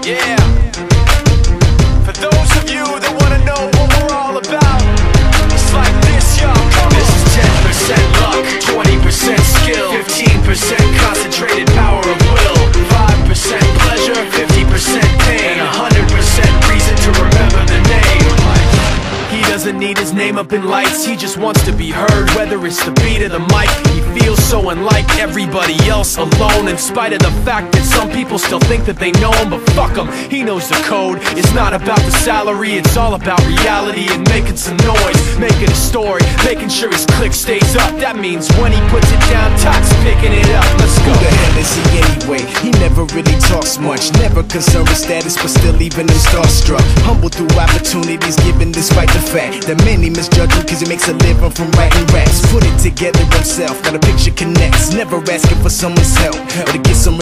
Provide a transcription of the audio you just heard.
Yeah. For those of you that wanna know what we're all about, it's like this, y'all. This is 10% luck, 20% skill, 15% concentrated power of will, 5% pleasure, 50% pain, and 100% reason to remember the name. He doesn't need his name up in lights, he just wants to be heard, whether it's the beat of the mic. He feels so unlike everybody else, alone, in spite of the fact that some people still think that they know him. But fuck him, he knows the code. It's not about the salary, it's all about reality and making some noise, making a story, making sure his click stays up. That means when he puts it down, Tox picking it up. Let's go. Who the hell is he anyway? He never really talks much, never concerned with status, but still even him starstruck. Humble through opportunities given despite the fact that many misjudge him cause he makes a living from writing raps. Put it together himself, now the picture connects, never asking for someone's help or to get some